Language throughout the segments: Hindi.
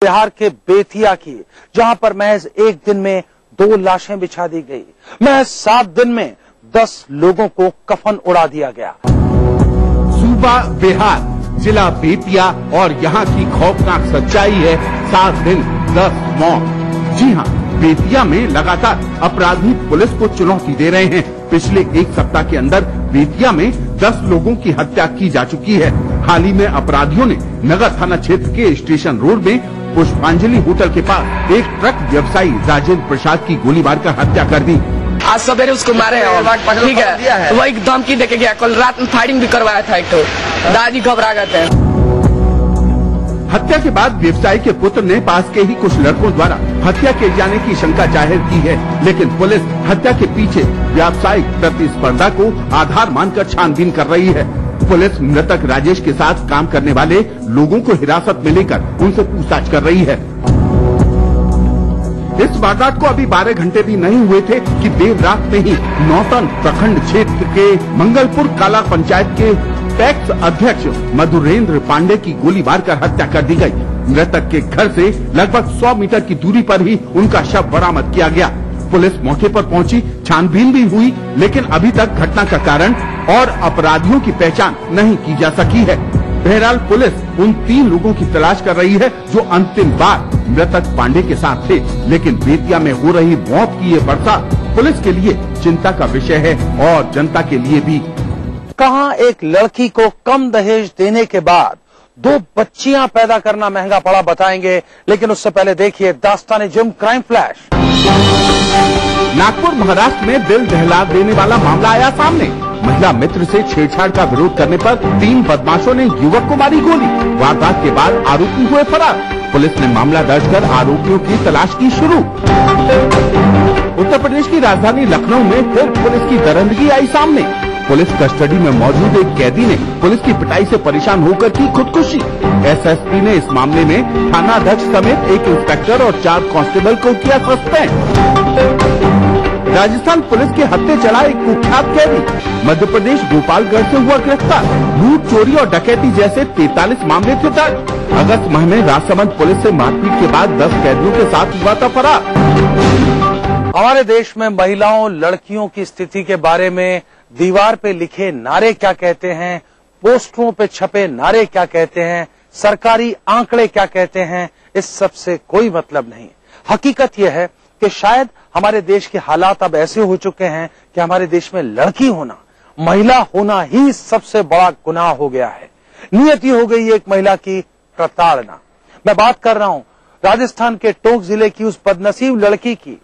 बिहार के बेतिया की, जहां पर महज एक दिन में 2 लाशें बिछा दी गई। महज 7 दिन में 10 लोगों को कफन उड़ा दिया गया। सूबा बिहार, जिला बेतिया और यहाँ की खौफनाक सच्चाई है 7 दिन 10 मौत। जी हाँ, बेतिया में लगातार अपराधी पुलिस को चुनौती दे रहे हैं। पिछले 1 सप्ताह के अंदर बेतिया में 10 लोगों की हत्या की जा चुकी है। हाल ही में अपराधियों ने नगर थाना क्षेत्र के स्टेशन रोड में पुष्पांजलि होटल के पास एक ट्रक व्यवसायी राजेंद्र प्रसाद की गोली मारकर हत्या कर दी। आज सवेरे उसको मारे हैं, ठीक है, वो एक धमकी देके गया। कल रात में फायरिंग भी करवाया था एक तो, दादी घबरा गए थे। हत्या के बाद व्यवसायी के पुत्र ने पास के ही कुछ लड़कों द्वारा हत्या किए जाने की शंका जाहिर की है, लेकिन पुलिस हत्या के पीछे व्यावसायिक प्रतिस्पर्धा को आधार मानकर छानबीन कर रही है। पुलिस मृतक राजेश के साथ काम करने वाले लोगों को हिरासत में लेकर उनसे पूछताछ कर रही है। इस वारदात को अभी 12 घंटे भी नहीं हुए थे कि देर रात में ही नौतन प्रखंड क्षेत्र के मंगलपुर काला पंचायत के पैक्स अध्यक्ष मधुरेंद्र पांडे की गोली मारकर हत्या कर दी गई। मृतक के घर से लगभग 100 मीटर की दूरी पर ही उनका शव बरामद किया गया। पुलिस मौके पर पहुंची, छानबीन भी हुई, लेकिन अभी तक घटना का कारण और अपराधियों की पहचान नहीं की जा सकी है। बहरहाल पुलिस उन 3 लोगों की तलाश कर रही है जो अंतिम बार मृतक पांडे के साथ थे, लेकिन बेतिया में हो रही मौत की ये बरसात पुलिस के लिए चिंता का विषय है और जनता के लिए भी। कहां एक लड़की को कम दहेज देने के बाद 2 बच्चियां पैदा करना महंगा पड़ा, बताएंगे, लेकिन उससे पहले देखिए दास्तान-ए-जुर्म क्राइम फ्लैश। नागपुर महाराष्ट्र में दिल दहला देने वाला मामला आया सामने। महिला मित्र से छेड़छाड़ का विरोध करने पर 3 बदमाशों ने युवक को मारी गोली। वारदात के बाद आरोपी हुए फरार। पुलिस ने मामला दर्ज कर आरोपियों की तलाश की शुरू। उत्तर प्रदेश की राजधानी लखनऊ में फिर पुलिस की दरिंदगी आई सामने। पुलिस कस्टडी में मौजूद एक कैदी ने पुलिस की पिटाई से परेशान होकर की खुदकुशी। एसएसपी ने इस मामले में थाना अध्यक्ष समेत एक इंस्पेक्टर और 4 कांस्टेबल को किया सस्पेंड। राजस्थान पुलिस के हत्थे चढ़ा एक कुख्यात कैदी मध्य प्रदेश गोपालगढ़ से हुआ गिरफ्तार। लूट, चोरी और डकैती जैसे 43 मामले थे दर्ज। अगस्त माह में राजसमंद पुलिस से मारपीट के बाद 10 कैदियों के साथ हुआ था फरार। हमारे देश में महिलाओं, लड़कियों की स्थिति के बारे में दीवार पे लिखे नारे क्या कहते हैं, पोस्टरों पे छपे नारे क्या कहते हैं, सरकारी आंकड़े क्या कहते हैं, इस सब से कोई मतलब नहीं। हकीकत यह है कि शायद हमारे देश के हालात अब ऐसे हो चुके हैं कि हमारे देश में लड़की होना, महिला होना ही सबसे बड़ा गुनाह हो गया है। नियति हो गई एक महिला की प्रताड़ना। मैं बात कर रहा हूं राजस्थान के टोंक जिले की उस बदनसीब लड़की की,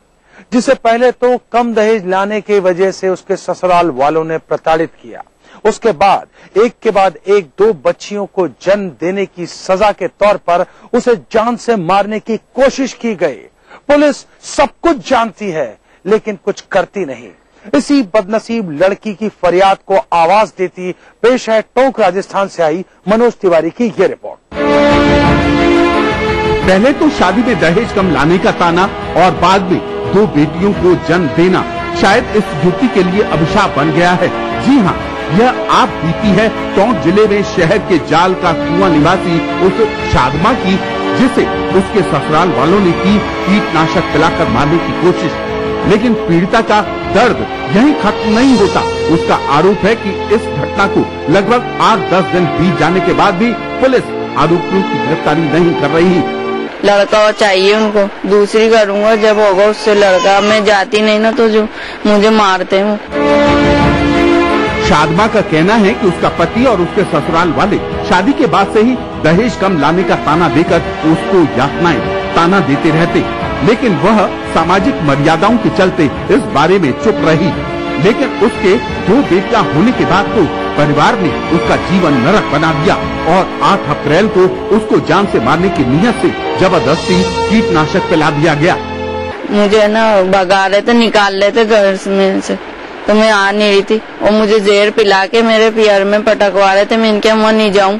जिसे पहले तो कम दहेज लाने की वजह से उसके ससुराल वालों ने प्रताड़ित किया। उसके बाद एक के बाद एक 2 बच्चियों को जन्म देने की सजा के तौर पर उसे जान से मारने की कोशिश की गई। पुलिस सब कुछ जानती है लेकिन कुछ करती नहीं। इसी बदनसीब लड़की की फरियाद को आवाज देती पेश है टोंक राजस्थान से आई मनोज तिवारी की ये रिपोर्ट। पहले तो शादी में दहेज कम लाने का ताना और बाद में 2 बेटियों को जन्म देना शायद इस युवती के लिए अभिशाप बन गया है। जी हाँ, यह आप बीती है टोंक जिले में शहर के जाल का कुआं निवासी उस शादमा की, जिसे उसके ससुराल वालों ने की कीटनाशक पिलाकर मारने की कोशिश। लेकिन पीड़िता का दर्द यहीं खत्म नहीं होता। उसका आरोप है कि इस घटना को लगभग 8-10 दिन बीत जाने के बाद भी पुलिस आरोपियों की गिरफ्तारी नहीं कर रही। लड़का चाहिए उनको, दूसरी करूंगा जब होगा उससे लड़का। मैं जाती नहीं ना तो जो मुझे मारते हैं। शादमा का कहना है कि उसका पति और उसके ससुराल वाले शादी के बाद से ही दहेज कम लाने का ताना देकर उसको यातनाएं ताना देते रहते, लेकिन वह सामाजिक मर्यादाओं के चलते इस बारे में चुप रही। लेकिन उसके 2 बेटियां होने के बाद तो परिवार ने उसका जीवन नरक बना दिया और 8 अप्रैल को उसको जान से मारने की नीयत से जबरदस्ती कीटनाशक पिला दिया गया। मुझे ना भगा रहे थे, निकाल रहे थे घर में से, तो मैं आ नहीं रही थी और मुझे जहर पिला के मेरे पैर में पटकवा रहे थे। मैं इनके मुँह नहीं जाऊँ,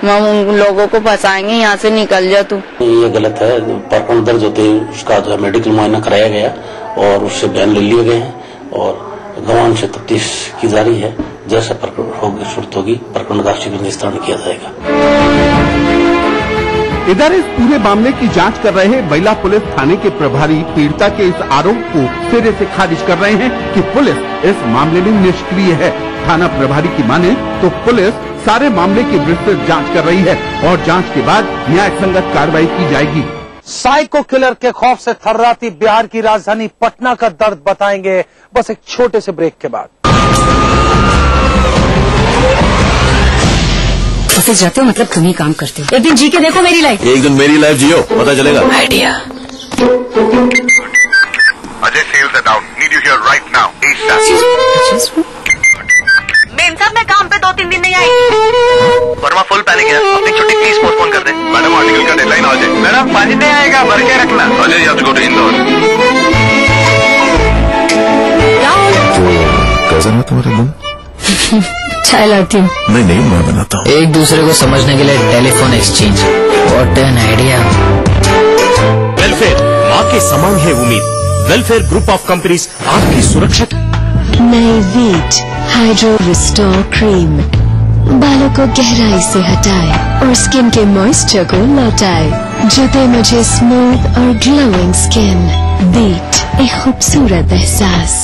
हम उन लोगों को फंसाएंगे, यहाँ से निकल जा तू। ये गलत है। प्रकरण दर्ज होते ही उसका जो है मेडिकल मुआयना कराया गया और उससे बयान ले लिए गए हैं और गवाह से तफ्तीश की जा रही है। जैसा प्रकरण होगी सूरत होगी प्रकरण का शीघ्र निस्तारण किया जाएगा। इधर इस पूरे मामले की जांच कर रहे महिला पुलिस थाने के प्रभारी पीड़िता के इस आरोप को सिरे से खारिज कर रहे हैं कि पुलिस इस मामले में निष्क्रिय है। थाना प्रभारी की माने तो पुलिस सारे मामले की विस्तृत जांच कर रही है और जांच के बाद न्याय संगत कार्रवाई की जाएगी। साइको किलर के खौफ से थर्राती बिहार की राजधानी पटना का दर्द बताएंगे बस एक छोटे से ब्रेक के बाद। ऑफिस जाते हो मतलब तुम ही काम करते हो। एक दिन जी के देखो मेरी लाइफ। एक दिन मेरी लाइफ जियो, पता चलेगा। Idea. Ajay sales at out, need you here right now. मेम साहब मैं काम पे 2-3 दिन नहीं आई। वर्मा फुल पैनिक है, अपनी छुट्टी प्लीज पोस्टपोन कर दे। मैडम आर्टिकल का डेडलाइन आ जाए। मैडम पानी नहीं आएगा, भर के रखना। Ajay you have to go to Indore. कैसा है तुम्हारा दिन? चाय लाती हूँ। नहीं मैं बनाता हूँ। एक दूसरे को समझने के लिए telephone exchange. What an idea. Welfare माँ के समान है उम्मीद। वेलफेयर ग्रुप ऑफ कंपनीज आपकी सुरक्षा। नई वीट हाइड्रो रिस्टोर क्रीम बालों को गहराई से हटाए और स्किन के मॉइस्चर को लौटाए जो दे मुझे स्मूथ और ग्लोइंग स्किन। वीट एक खूबसूरत एहसास।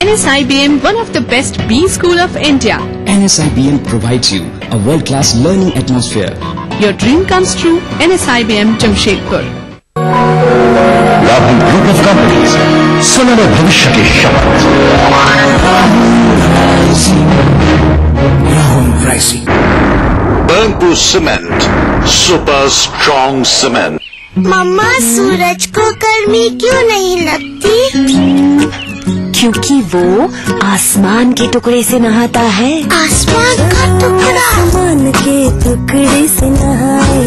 NSIBM, one of the best B school of India. NSIBM provides you a world-class learning atmosphere. Your dream comes true. NSIBM Jamshedpur. Rahul group of companies, सुनहरे भविष्य के शपथ। राहुल राइसी। Burnpur cement, super strong cement. मम्मा सूरज को गर्मी क्यों नहीं लगती? क्योंकि वो आसमान के टुकड़े से नहाता है। आसमान का टुकड़ा? आसमान के टुकड़े से नहाए,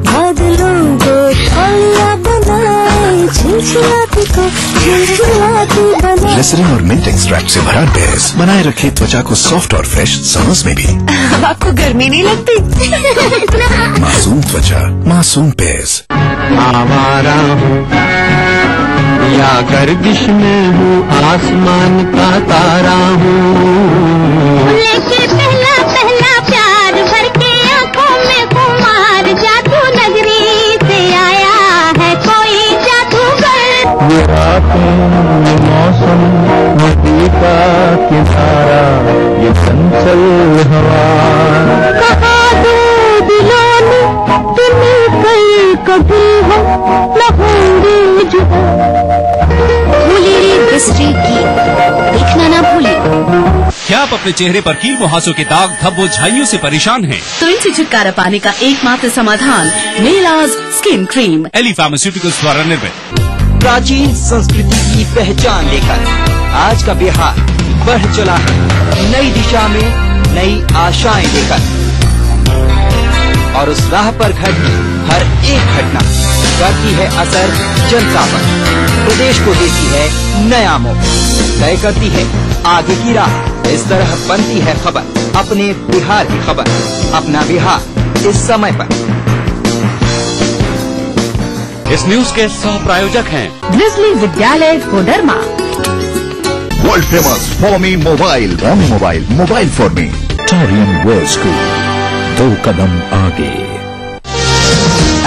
बादलों को छाया बनाए, झिलझिलाती को झिलझिलाती बनाए। ग्लिसरीन और मिंट एक्सट्रैक्ट से भरा बेस बनाए रखे त्वचा को सॉफ्ट और फ्रेश समर्स में भी। अब आपको गर्मी नहीं लगती? मासूम त्वचा, मासूम बेस। आवारा हूँ या गर्दिश में हूँ, आसमान का तारा हूँ। लेके पहला पहला प्यार भर के आँखों में खुमार, जादू नगरी से आया है कोई जादूगर। ये रातें, ये मौसम, नदी का किनारा, ये चंचल हवा। कहा दो दिलों ने तुम्हें कभी हम न होंगे जुदा। भूली रे बिसरी की देखना ना भूली। क्या आप अपने चेहरे पर कील मुहासों के दाग धब्बों झाइयों से परेशान हैं? तो इनसे छुटकारा पाने का एकमात्र समाधान मेलाज स्किन क्रीम। एली फार्मास्यूटिकल्स द्वारा निर्मित। प्राचीन संस्कृति की पहचान लेकर आज का बिहार बढ़ चला है नई दिशा में, नई आशाएं लेकर। और उस राह पर घटी हर एक घटना करती है असर जनता पर, प्रदेश को देती है नया मोड़, तय करती है आगे की राह। इस तरह बनती है खबर अपने बिहार की खबर, अपना बिहार इस समय पर। इस न्यूज के सह प्रायोजक हैं ग्रिजली विद्यालय Koderma. World famous for me mobile, रॉमी मोबाइल, मोबाइल फॉर मी। टोरियम वर्ल्ड स्कूल, 2 कदम आगे।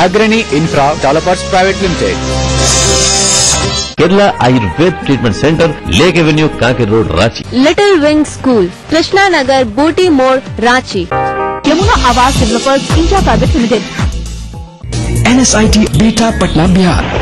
अग्रणी infra developers private limited. Kerala Ayurveda treatment centre, lake avenue, Kanker road, Ranchi. Little wing school, Krishna Nagar, Booti More, Ranchi. Yamuna Awas developers India private limited. NSIT Bihta Patna Bihar.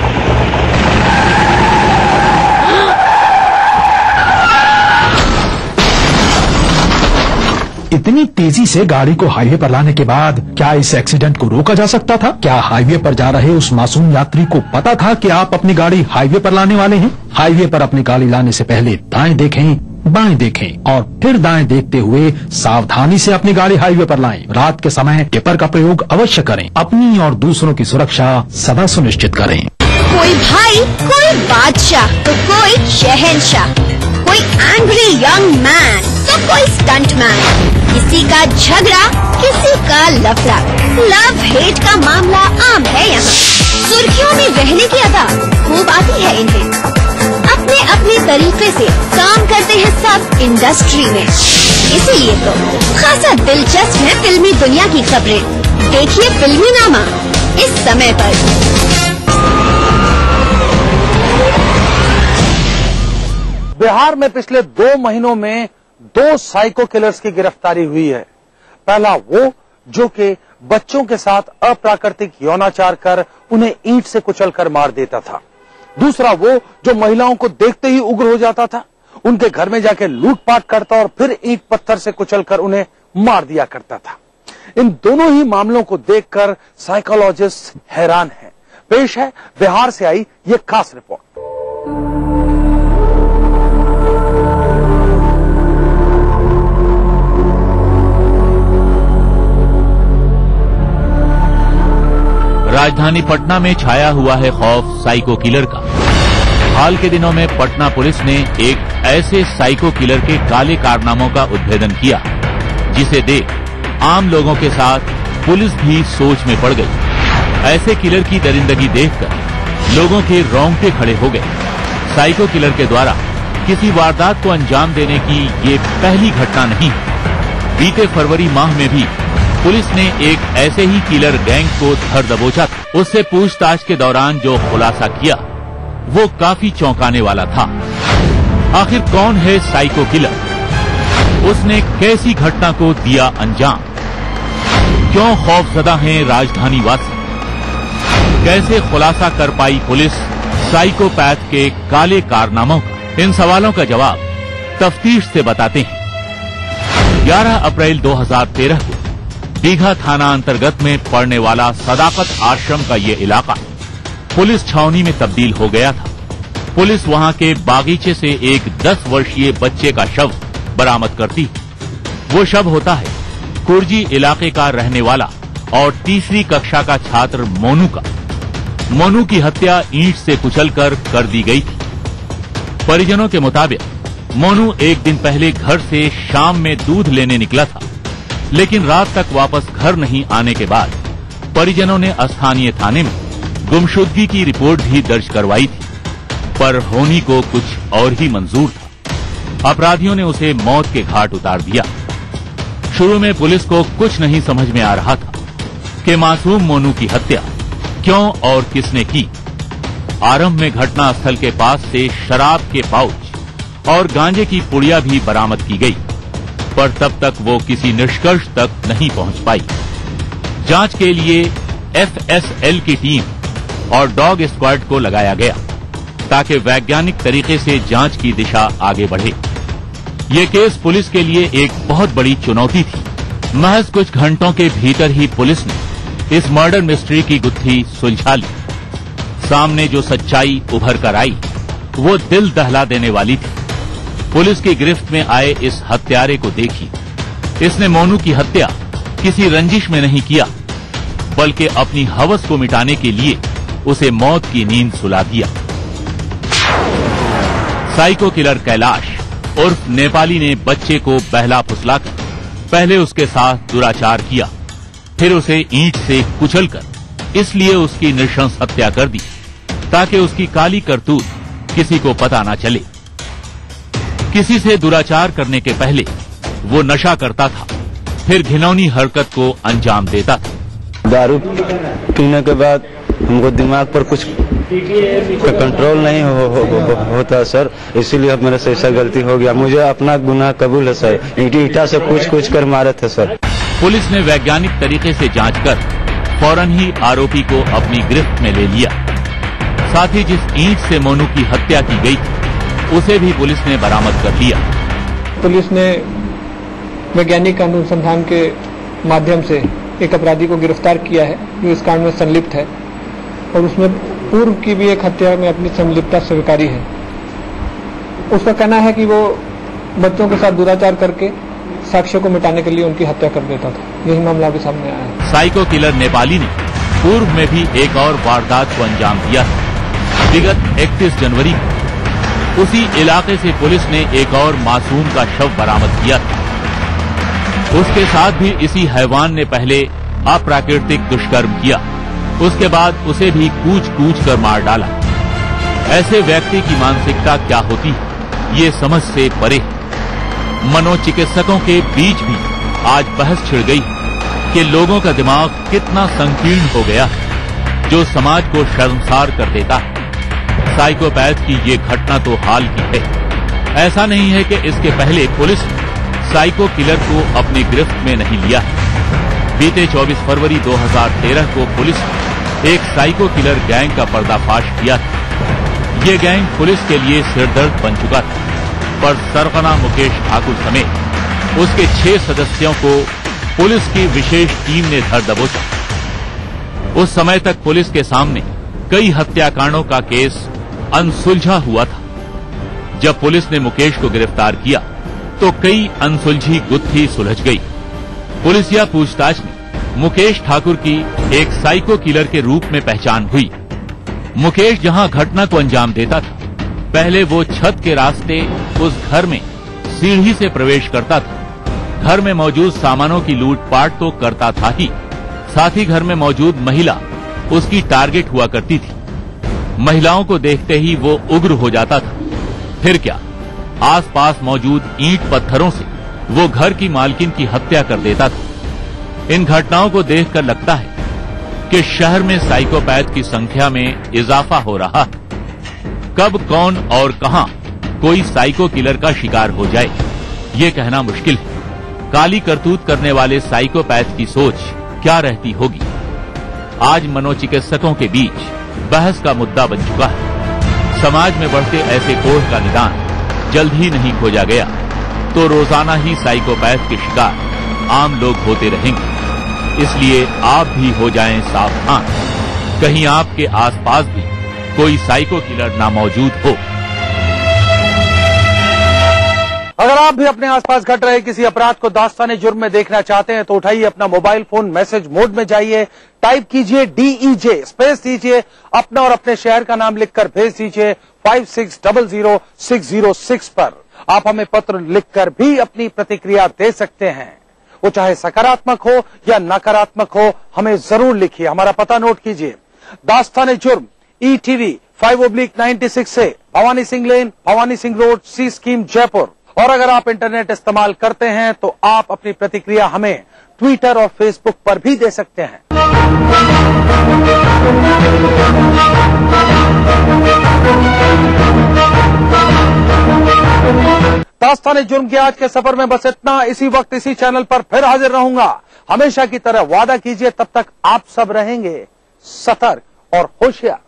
इतनी तेजी से गाड़ी को हाईवे पर लाने के बाद क्या इस एक्सीडेंट को रोका जा सकता था? क्या हाईवे पर जा रहे उस मासूम यात्री को पता था कि आप अपनी गाड़ी हाईवे पर लाने वाले हैं? हाईवे पर अपनी गाड़ी लाने से पहले दाएं देखें, बाएं देखें और फिर दाएं देखते हुए सावधानी से अपनी गाड़ी हाईवे पर लाएं। रात के समय टिपर का प्रयोग अवश्य करें। अपनी और दूसरों की सुरक्षा सदा सुनिश्चित करें। कोई भाई, कोई बादशाह तो कोई शहंशाह, कोई एंग्री यंग मैन तो कोई स्टंट मैन। किसी का झगड़ा, किसी का लफड़ा, लव हेट का मामला आम है यहाँ। सुर्खियों में रहने की अदा खूब आती है इन्हें। अपने अपने तरीके से काम करते हैं सब इंडस्ट्री में, इसीलिए तो खासा दिलचस्प है फिल्मी दुनिया की खबरें। देखिए फिल्मी नामा इस समय पर। बिहार में पिछले 2 महीनों में 2 साइको किलर्स की गिरफ्तारी हुई है। पहला वो जो कि बच्चों के साथ अप्राकृतिक यौनाचार कर उन्हें ईंट से कुचलकर मार देता था। दूसरा वो जो महिलाओं को देखते ही उग्र हो जाता था, उनके घर में जाकर लूटपाट करता और फिर ईंट पत्थर से कुचलकर उन्हें मार दिया करता था। इन दोनों ही मामलों को देखकर साइकोलॉजिस्ट हैरान हैं। पेश है बिहार से आई ये खास रिपोर्ट। राजधानी पटना में छाया हुआ है खौफ साइको किलर का। हाल के दिनों में पटना पुलिस ने एक ऐसे साइको किलर के काले कारनामों का उद्भेदन किया जिसे देख आम लोगों के साथ पुलिस भी सोच में पड़ गई। ऐसे किलर की दरिंदगी देखकर लोगों के रोंगटे खड़े हो गए। साइको किलर के द्वारा किसी वारदात को अंजाम देने की ये पहली घटना नहीं। बीते फरवरी माह में भी पुलिस ने एक ऐसे ही किलर गैंग को धर दबोचा था। उससे पूछताछ के दौरान जो खुलासा किया वो काफी चौंकाने वाला था। आखिर कौन है साइको किलर? उसने कैसी घटना को दिया अंजाम? क्यों खौफजदा हैं राजधानी वासी? कैसे खुलासा कर पाई पुलिस साइकोपैथ के काले कारनामों का? इन सवालों का जवाब तफ्तीश से बताते हैं। 11 अप्रैल 2013 को दीघा थाना अंतर्गत में पड़ने वाला सदाकत आश्रम का ये इलाका पुलिस छावनी में तब्दील हो गया था। पुलिस वहां के बागीचे से एक 10 वर्षीय बच्चे का शव बरामद करती। वो शव होता है कुर्जी इलाके का रहने वाला और तीसरी कक्षा का छात्र मोनू का। मोनू की हत्या ईंट से कुचलकर कर दी गई थी। परिजनों के मुताबिक मोनू एक दिन पहले घर से शाम में दूध लेने निकला था, लेकिन रात तक वापस घर नहीं आने के बाद परिजनों ने स्थानीय थाने में गुमशुदगी की रिपोर्ट भी दर्ज करवाई थी, पर होनी को कुछ और ही मंजूर था। अपराधियों ने उसे मौत के घाट उतार दिया। शुरू में पुलिस को कुछ नहीं समझ में आ रहा था कि मासूम मोनू की हत्या क्यों और किसने की। आरंभ में घटनास्थल के पास से शराब के पाउच और गांजे की पुड़िया भी बरामद की गई, पर तब तक वो किसी निष्कर्ष तक नहीं पहुंच पाई। जांच के लिए FSL की टीम और डॉग स्क्वाड को लगाया गया ताकि वैज्ञानिक तरीके से जांच की दिशा आगे बढ़े। ये केस पुलिस के लिए एक बहुत बड़ी चुनौती थी। महज कुछ घंटों के भीतर ही पुलिस ने इस मर्डर मिस्ट्री की गुत्थी सुलझा ली। सामने जो सच्चाई उभर कर आई वो दिल दहला देने वाली थी। पुलिस की गिरफ्त में आए इस हत्यारे को देखिए। इसने मोनू की हत्या किसी रंजिश में नहीं किया, बल्कि अपनी हवस को मिटाने के लिए उसे मौत की नींद सुला दिया। साइको किलर कैलाश उर्फ नेपाली ने बच्चे को बहला फुसलाकर पहले उसके साथ दुराचार किया, फिर उसे ईंट से कुचलकर इसलिए उसकी नृशंस हत्या कर दी ताकि उसकी काली करतूत किसी को पता न चले। किसी से दुराचार करने के पहले वो नशा करता था, फिर घिनौनी हरकत को अंजाम देता था। दारू पीने के बाद हमको दिमाग पर कुछ कंट्रोल नहीं होता सर, इसीलिए अब मेरे से ऐसा गलती हो गया। मुझे अपना गुनाह कबूल है सर। ईटा से कुछ कर मारे थे सर। पुलिस ने वैज्ञानिक तरीके से जांच कर फौरन ही आरोपी को अपनी गिरफ्त में ले लिया। साथ ही जिस ईंट से मोनू की हत्या की गई थी उसे भी पुलिस ने बरामद कर लिया। पुलिस ने वैज्ञानिक अनुसंधान के माध्यम से एक अपराधी को गिरफ्तार किया है जो इस कांड में संलिप्त है और उसमें पूर्व की भी एक हत्या में अपनी संलिप्तता स्वीकारी है। उसका कहना है कि वो बच्चों के साथ दुराचार करके साक्ष्यों को मिटाने के लिए उनकी हत्या कर देता था। यही मामला भी सामने आया है। साइको किलर नेपाली ने पूर्व में भी एक और वारदात को अंजाम दिया था। विगत 31 जनवरी को उसी इलाके से पुलिस ने एक और मासूम का शव बरामद किया था। उसके साथ भी इसी हैवान ने पहले अप्राकृतिक दुष्कर्म किया, उसके बाद उसे भी कूच कर मार डाला। ऐसे व्यक्ति की मानसिकता क्या होती है ये समझ से परे है। मनोचिकित्सकों के बीच भी आज बहस छिड़ गई कि लोगों का दिमाग कितना संकीर्ण हो गया है। जो समाज को शर्मसार कर देता है। साइकोपैथ की ये घटना तो हाल की है। ऐसा नहीं है कि इसके पहले पुलिस ने साइको किलर को अपनी गिरफ्त में नहीं लिया है। बीते 24 फरवरी 2013 को पुलिस ने एक साइको किलर गैंग का पर्दाफाश किया था। ये गैंग पुलिस के लिए सिरदर्द बन चुका था, पर सरगना मुकेश ठाकुर समेत उसके 6 सदस्यों को पुलिस की विशेष टीम ने धर दबोचा। उस समय तक पुलिस के सामने कई हत्याकांडों का केस अनसुलझा हुआ था। जब पुलिस ने मुकेश को गिरफ्तार किया तो कई अनसुलझी गुत्थी सुलझ गई। पुलिसिया पूछताछ में मुकेश ठाकुर की एक साइको किलर के रूप में पहचान हुई। मुकेश जहां घटना को अंजाम देता था, पहले वो छत के रास्ते उस घर में सीढ़ी से प्रवेश करता था। घर में मौजूद सामानों की लूटपाट तो करता था ही, साथ ही घर में मौजूद महिला उसकी टारगेट हुआ करती थी। महिलाओं को देखते ही वो उग्र हो जाता था। फिर क्या, आसपास मौजूद ईंट पत्थरों से वो घर की मालकिन की हत्या कर देता था। इन घटनाओं को देखकर लगता है कि शहर में साइकोपैथ की संख्या में इजाफा हो रहा है। कब, कौन और कहां कोई साइको किलर का शिकार हो जाए, ये कहना मुश्किल है। काली करतूत करने वाले साइकोपैथ की सोच क्या रहती होगी, आज मनोचिकित्सकों के बीच बहस का मुद्दा बन चुका है। समाज में बढ़ते ऐसे कोढ़ का निदान जल्द ही नहीं खोजा गया तो रोजाना ही साइकोपैथ के शिकार आम लोग होते रहेंगे। इसलिए आप भी हो जाएं सावधान, कहीं आपके आसपास भी कोई साइको किलर ना मौजूद हो। अगर आप भी अपने आसपास घट रहे किसी अपराध को दास्ताने जुर्म में देखना चाहते हैं तो उठाइए अपना मोबाइल फोन, मैसेज मोड में जाइए, टाइप कीजिए DEJ, स्पेस दीजिए, अपना और अपने शहर का नाम लिखकर भेज दीजिए 56000606 पर। आप हमें पत्र लिखकर भी अपनी प्रतिक्रिया दे सकते हैं, वो चाहे सकारात्मक हो या नकारात्मक हो, हमें जरूर लिखिए। हमारा पता नोट कीजिए, दास्ताने जुर्म, ETV 5/96 से भवानी सिंह लेन, भवानी सिंह रोड, सी स्कीम, जयपुर। और अगर आप इंटरनेट इस्तेमाल करते हैं तो आप अपनी प्रतिक्रिया हमें ट्विटर और फेसबुक पर भी दे सकते हैं। दास्ताने जुर्म के आज के सफर में बस इतना। इसी वक्त इसी चैनल पर फिर हाजिर रहूंगा। हमेशा की तरह वादा कीजिए, तब तक आप सब रहेंगे सतर्क और होशियार।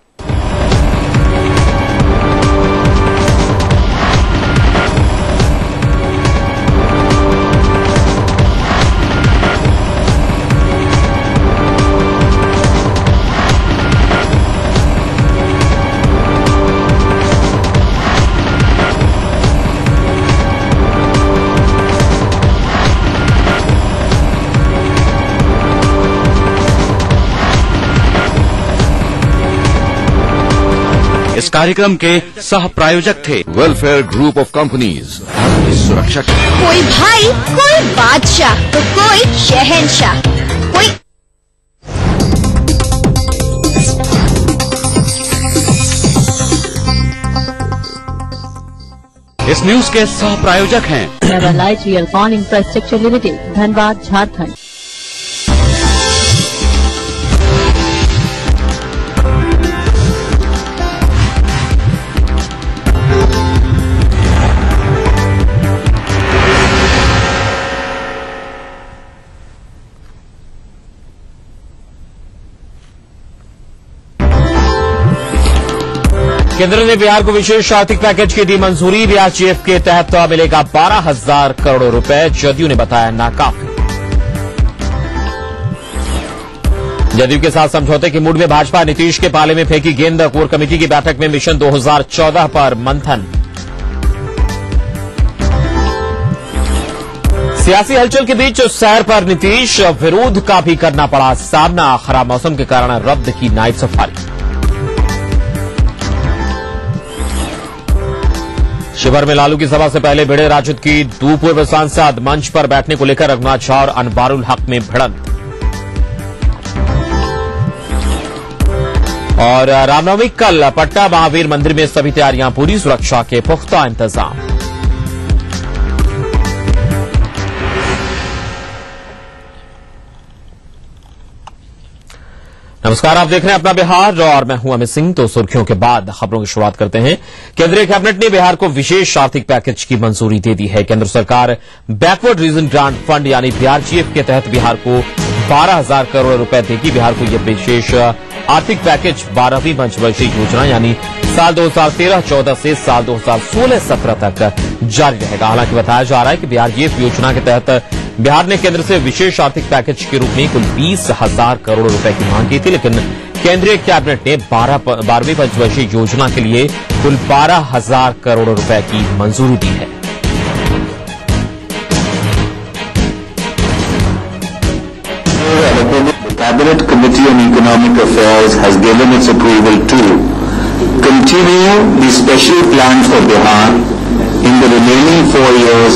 इस कार्यक्रम के सह प्रायोजक थे वेलफेयर ग्रुप ऑफ कंपनीज, सुरक्षा। कोई भाई, कोई बादशाह तो कोई शहंशाह, कोई इस न्यूज के सह प्रायोजक हैं नेवरलाइट real con infrastructure limited, Dhanbad, Jharkhand. केंद्र ने बिहार को विशेष आर्थिक पैकेज की दी मंजूरी। BRGF के तहत मिलेगा 12,000 करोड़ रुपए, जदयू ने बताया नाकाफी। जदयू के साथ समझौते की मूड में भाजपा, नीतीश के पाले में फेंकी गेंद। कोर कमेटी की बैठक में मिशन 2014 पर मंथन। सियासी हलचल के बीच शहर पर नीतीश, विरोध का भी करना पड़ा सामना। खराब मौसम के कारण रद्द की नाइट सफारी। शिवहर में लालू की सभा से पहले भिड़े राजद की दो पूर्व सांसद। मंच पर बैठने को लेकर रघुनाथ झा और अनवारुल हक में भिड़ंत। और रामनवमी कल, पटना महावीर मंदिर में सभी तैयारियां पूरी, सुरक्षा के पुख्ता इंतजाम। नमस्कार, आप देख रहे हैं अपना बिहार और मैं हूं अमित सिंह। तो सुर्खियों के बाद खबरों की शुरुआत करते हैं। केंद्रीय कैबिनेट ने बिहार को विशेष आर्थिक पैकेज की मंजूरी दे दी है। केंद्र सरकार बैकवर्ड रीजन ग्रांट फंड यानी बीआरजीएफ के तहत बिहार को 12,000 करोड़ रुपए देगी। बिहार को यह विशेष आर्थिक पैकेज 12वीं पंचवर्षीय योजना यानी साल 2013-14 से साल 2016-17 तक जारी रहेगा। हालांकि बताया जा रहा है कि बीआरजीएफ योजना के तहत बिहार ने केंद्र से विशेष आर्थिक पैकेज के रूप में कुल 20,000 करोड़ रुपए की मांग की थी, लेकिन केंद्रीय कैबिनेट ने 12वीं पंचवर्षीय योजना के लिए कुल 12,000 करोड़ रुपए की मंजूरी दी है। Cabinet Committee on Economic Affairs has given its approval to continue the special plan for Bihar in the remaining 4 years,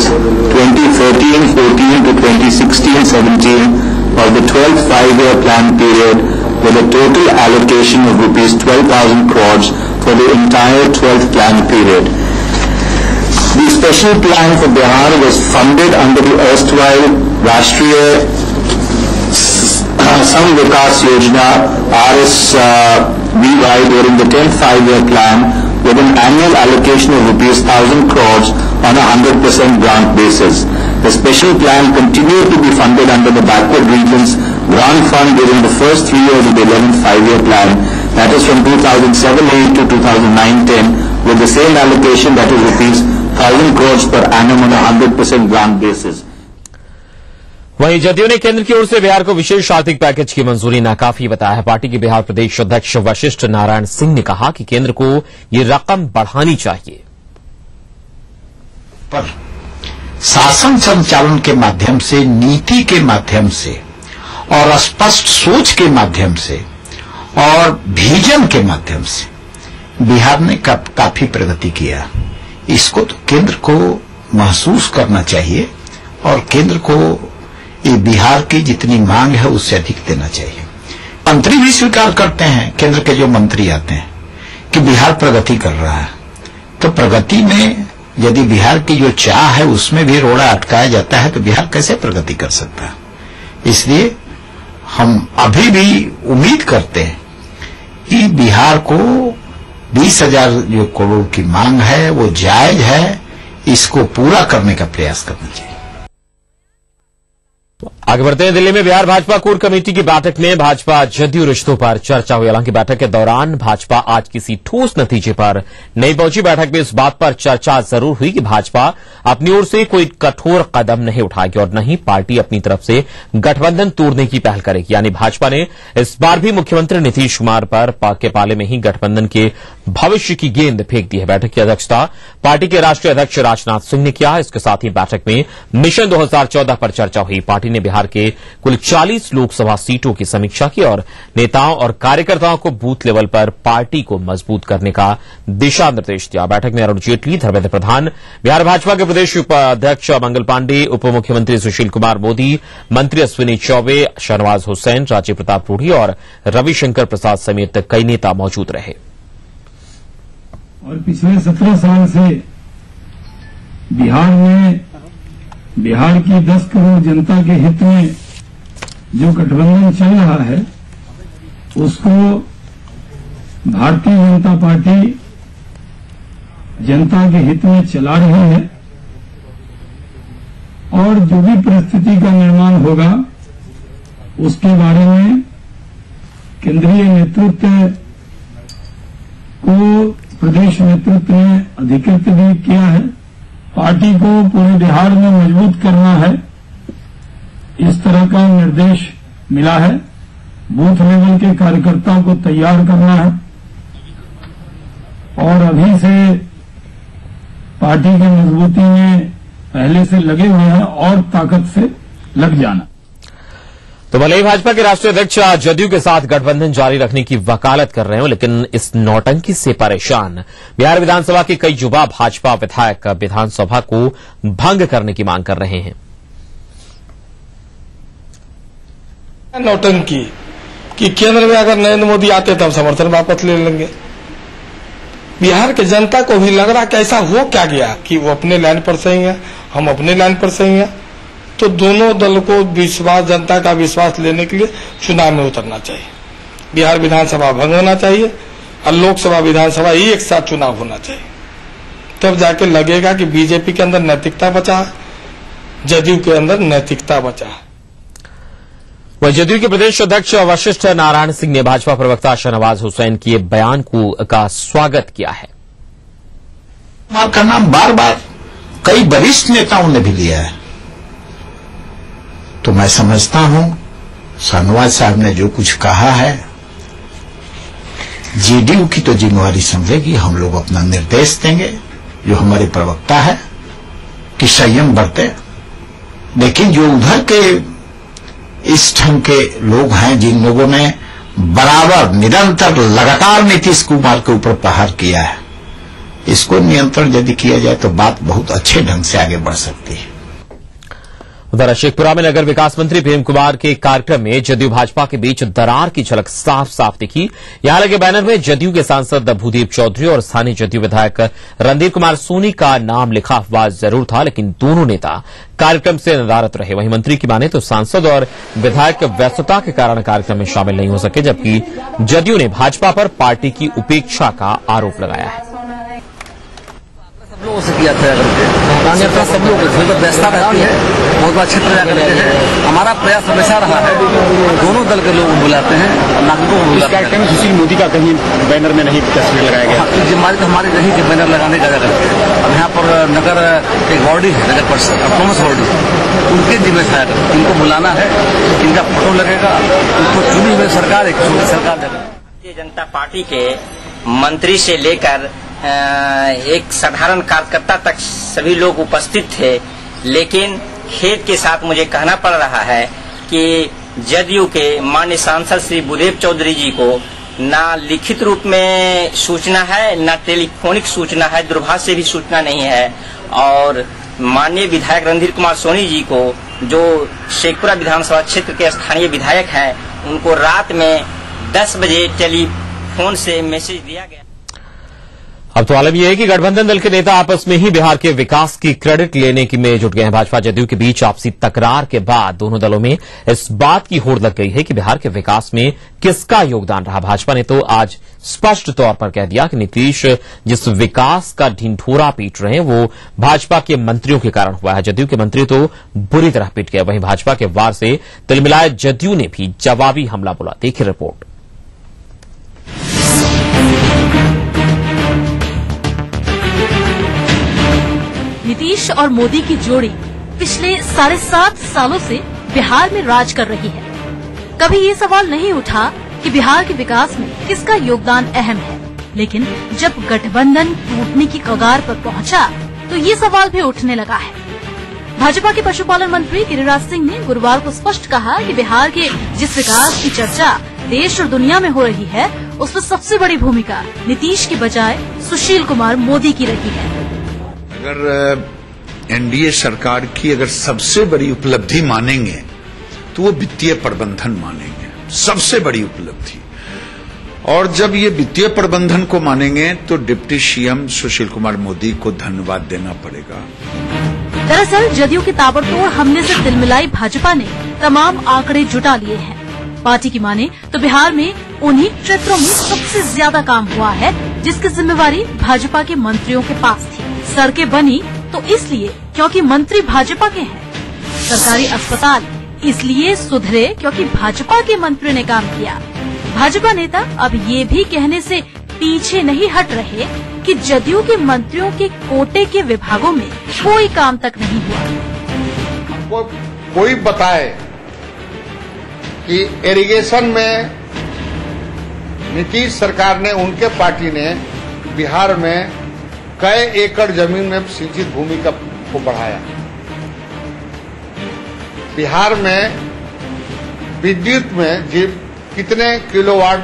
2013-14 to 2016-17 of the 12th five-year plan period, with a total allocation of rupees 12,000 crores for the entire 12th plan period. The special plan for Bihar was funded under the erstwhile Rashtriya Sam Vikas Yojana RSVY during the 10th five-year plan, with an annual allocation of rupees 1,000 crores on a 100% grant basis. The special plan continued to be funded under the backward regions grant fund during the first 3 years of the 11th five-year plan, that is from 2007-8 to 2009-10, with the same allocation, that is rupees 1,000 crores per annum on a 100% grant basis. वहीं जदयू ने केंद्र की ओर से बिहार को विशेष आर्थिक पैकेज की मंजूरी नाकाफी बताया है। पार्टी के बिहार प्रदेश अध्यक्ष वशिष्ठ नारायण सिंह ने कहा कि केंद्र को ये रकम बढ़ानी चाहिए। पर शासन संचालन के माध्यम से, नीति के माध्यम से और स्पष्ट सोच के माध्यम से और विजन के माध्यम से बिहार ने काफी प्रगति किया। इसको तो केंद्र को महसूस करना चाहिए और केंद्र को ये बिहार की जितनी मांग है उससे अधिक देना चाहिए। मंत्री भी स्वीकार करते हैं, केंद्र के जो मंत्री आते हैं, कि बिहार प्रगति कर रहा है। तो प्रगति में यदि बिहार की जो चाह है उसमें भी रोड़ा अटकाया जाता है तो बिहार कैसे प्रगति कर सकता है। इसलिए हम अभी भी उम्मीद करते हैं कि बिहार को 20,000 जो करोड़ की मांग है वो जायज है, इसको पूरा करने का प्रयास करना चाहिए। आगे बढ़ते हैं। दिल्ली में बिहार भाजपा कोर कमेटी की बैठक में भाजपा जदयू रिश्तों पर चर्चा हुई। हालांकि बैठक के दौरान भाजपा आज किसी ठोस नतीजे पर नहीं पहुंची। बैठक में इस बात पर चर्चा जरूर हुई कि भाजपा अपनी ओर से कोई कठोर कदम नहीं उठाएगी और न ही पार्टी अपनी तरफ से गठबंधन तोड़ने की पहल करेगी। यानी भाजपा ने इस बार भी मुख्यमंत्री नीतीश कुमार पर के पाले में ही गठबंधन के भविष्य की गेंद फेंक दी है। बैठक की अध्यक्षता पार्टी के राष्ट्रीय अध्यक्ष राजनाथ सिंह ने किया। इसके साथ ही बैठक में मिशन 2014 पर चर्चा हुई। पार्टी ने बिहार के कुल 40 लोकसभा सीटों की समीक्षा की और नेताओं और कार्यकर्ताओं को बूथ लेवल पर पार्टी को मजबूत करने का दिशा निर्देश दिया। बैठक में अरुण जेटली, धर्मेंद्र प्रधान, बिहार भाजपा के प्रदेश उपाध्यक्ष मंगल पांडे, उप मुख्यमंत्री सुशील कुमार मोदी, मंत्री अश्विनी चौबे, शहनवाज हुसैन, राजीव प्रताप रूढ़ी और रविशंकर प्रसाद समेत कई नेता मौजूद रहे। और पिछले 17 साल से बिहार में बिहार की 10 करोड़ जनता के हित में जो गठबंधन चल रहा है उसको भारतीय जनता पार्टी जनता के हित में चला रही है और जो भी परिस्थिति का निर्माण होगा उसके बारे में केंद्रीय नेतृत्व को प्रदेश नेतृत्व ने अधिकृत भी किया है। पार्टी को पूरे बिहार में मजबूत करना है, इस तरह का निर्देश मिला है। बूथ लेवल के कार्यकर्ताओं को तैयार करना है और अभी से पार्टी की मजबूती में पहले से लगे हुए हैं और ताकत से लग जाना। तो भले ही भाजपा के राष्ट्रीय अध्यक्ष जदयू के साथ गठबंधन जारी रखने की वकालत कर रहे हो, लेकिन इस नौटंकी से परेशान बिहार विधानसभा के कई युवा भाजपा विधायक विधानसभा को भंग करने की मांग कर रहे हैं। नौटंकी कि केंद्र में अगर नरेंद्र मोदी आते तो हम समर्थन वापस ले लेंगे। बिहार के जनता को भी लग रहा कि ऐसा हो क्या गया कि वो अपने लाइन पर सही है, हम अपने लाइन पर सही है। तो दोनों दल को विश्वास, जनता का विश्वास लेने के लिए चुनाव में उतरना चाहिए। बिहार विधानसभा भंग होना चाहिए और लोकसभा विधानसभा ही एक साथ चुनाव होना चाहिए। तब जाके लगेगा कि बीजेपी के अंदर नैतिकता बचा है, जदयू के अंदर नैतिकता बचा है। वह जदयू के प्रदेश अध्यक्ष वशिष्ठ नारायण सिंह ने भाजपा प्रवक्ता शाहनवाज हुसैन के बयान का स्वागत किया है। का नाम बार बार कई वरिष्ठ नेताओं ने भी लिया है, तो मैं समझता हूं शाहनवाज साहब ने जो कुछ कहा है जेडीयू की तो जिम्मेवारी समझेगी। हम लोग अपना निर्देश देंगे, जो हमारे प्रवक्ता है कि संयम बरते, लेकिन जो उधर के इस ढंग के लोग हैं जिन लोगों ने बराबर निरंतर लगातार नीतीश कुमार के ऊपर प्रहार किया है, इसको नियंत्रण यदि किया जाए तो बात बहुत अच्छे ढंग से आगे बढ़ सकती है। उधर शेखपुरा में नगर विकास मंत्री प्रेम कुमार के कार्यक्रम में जदयू भाजपा के बीच दरार की झलक साफ साफ दिखी। यहां लगे बैनर में जदयू के सांसद भूदेव चौधरी और स्थानीय जदयू विधायक रणधीर कुमार सोनी का नाम लिखा हुआ जरूर था, लेकिन दोनों नेता कार्यक्रम से नदारद रहे। वहीं मंत्री की माने तो सांसद और विधायक व्यस्तता के कारण कार्यक्रम में शामिल नहीं हो सके, जबकि जदयू ने भाजपा पर पार्टी की उपेक्षा का आरोप लगाया है। लोगों से किया था करके सब लोग व्यवस्था रहती है, बहुत बार क्षेत्र जाकर रहते हैं। हमारा प्रयास हमेशा रहा है, दोनों दल के लोग बुलाते हैं, नागरिकों को बुलाते हैं। सुशील मोदी का कहीं बैनर में नहीं तस्वीर लगाया गया, जिम्मेदारी तो हमारी रही कि बैनर लगाने का करके। अब यहाँ पर नगर एक बॉडी है, नगर परिषद ऑटोनोमस बॉडी, उनके जिम्मे छाया कर इनको बुलाना है, इनका फोटो लगेगा, उनको चुनी हुई सरकार एक सरकार देगा। भारतीय जनता पार्टी के मंत्री से लेकर एक साधारण कार्यकर्ता तक सभी लोग उपस्थित थे, लेकिन खेद के साथ मुझे कहना पड़ रहा है कि जदयू के माननीय सांसद श्री भूदेव चौधरी जी को ना लिखित रूप में सूचना है, ना टेलीफोनिक सूचना है, दूरभाष से भी सूचना नहीं है। और माननीय विधायक रणधीर कुमार सोनी जी को, जो शेखपुरा विधानसभा क्षेत्र के स्थानीय विधायक हैं, उनको रात में 10 बजे टेलीफोन से मैसेज दिया गया। अब तो आलम यह है कि गठबंधन दल के नेता आपस में ही बिहार के विकास की क्रेडिट लेने की में जुट गए हैं। भाजपा जदयू के बीच आपसी तकरार के बाद दोनों दलों में इस बात की होड़ लग गई है कि बिहार के विकास में किसका योगदान रहा। भाजपा ने तो आज स्पष्ट तौर पर कह दिया कि नीतीश जिस विकास का ढिंढोरा पीट रहे हैं वो भाजपा के मंत्रियों के कारण हुआ है। जदयू के मंत्री तो बुरी तरह पीट गए। वहीं भाजपा के वार से तिलमिलाए जदयू ने भी जवाबी हमला बोला। देखिए रिपोर्ट। नीतीश और मोदी की जोड़ी पिछले 7.5 सालों से बिहार में राज कर रही है। कभी ये सवाल नहीं उठा कि बिहार के विकास में किसका योगदान अहम है, लेकिन जब गठबंधन टूटने की कगार पर पहुंचा तो ये सवाल भी उठने लगा है। भाजपा के पशुपालन मंत्री गिरिराज सिंह ने गुरुवार को स्पष्ट कहा कि बिहार के जिस विकास की चर्चा देश और दुनिया में हो रही है, उसमें सबसे बड़ी भूमिका नीतीश की बजाय सुशील कुमार मोदी की रही है। अगर एनडीए सरकार की अगर सबसे बड़ी उपलब्धि मानेंगे तो वो वित्तीय प्रबंधन मानेंगे, सबसे बड़ी उपलब्धि। और जब ये वित्तीय प्रबंधन को मानेंगे तो डिप्टी सीएम सुशील कुमार मोदी को धन्यवाद देना पड़ेगा। दरअसल जदयू के ताबड़तोड़ हमले से तिलमिलाई भाजपा ने तमाम आंकड़े जुटा लिए हैं। पार्टी की माने तो बिहार में उन्हीं क्षेत्रों में सबसे ज्यादा काम हुआ है जिसकी जिम्मेवारी भाजपा के मंत्रियों के पास थी। सड़कें बनी तो इसलिए क्योंकि मंत्री भाजपा के हैं। सरकारी अस्पताल इसलिए सुधरे क्योंकि भाजपा के मंत्री ने काम किया। भाजपा नेता अब ये भी कहने से पीछे नहीं हट रहे कि जदयू के मंत्रियों के कोटे के विभागों में कोई काम तक नहीं हुआ। कोई बताए कि इरिगेशन में नीतीश सरकार ने, उनके पार्टी ने बिहार में कई एकड़ जमीन में सिंचित भूमि को बढ़ाया। बिहार में विद्युत में कितने किलोवाट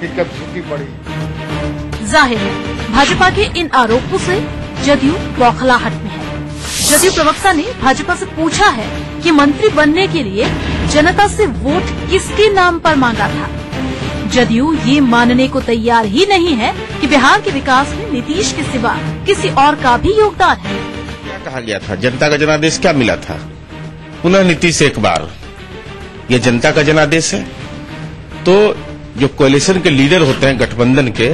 की कैपेसिटी बढ़ी। जाहिर है भाजपा के इन आरोपों से जदयू बौखलाहट में है। जदयू प्रवक्ता ने भाजपा से पूछा है कि मंत्री बनने के लिए जनता से वोट किसके नाम पर मांगा था। जदयू ये मानने को तैयार ही नहीं है कि बिहार के विकास में नीतीश के सिवा किसी और का भी योगदान है। क्या कहा गया था? जनता का जनादेश क्या मिला था? पुनः नीतीश एक बार, ये जनता का जनादेश है। तो जो कोalition के लीडर होते हैं गठबंधन के,